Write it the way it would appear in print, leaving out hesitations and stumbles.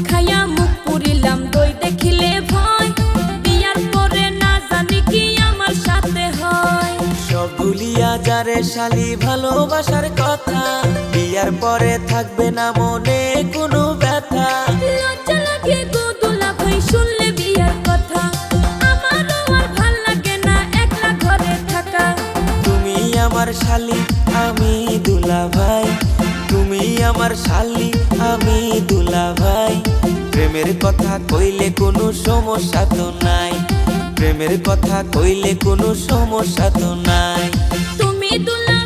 খাইয়া মুখ পুরিলাম দই দেখিলে ভয়, বিয়ার পরে না জানি কি আমার সাথে হয়। সব ভুলিয়া যারে শালি ভালোবাসার কথা, বিয়ার পরে থাকবে না মনে কোনো ব্যথা। লজ্জা লাগে গো দুলা ভাই শুনলে বিয়ার কথা, আমারও আর ভাল লাগে না একলা ঘরে থাকা। তুমি আমার শালি আমি দুলা ভাই, তুমি আমার শালি আমি দুলা ভাই। প্রেমের কথা কইলে কোনো সমস্যা তো নাই, প্রেমের কথা কইলে কোনো সমস্যা তো নাই। তুমি দুলা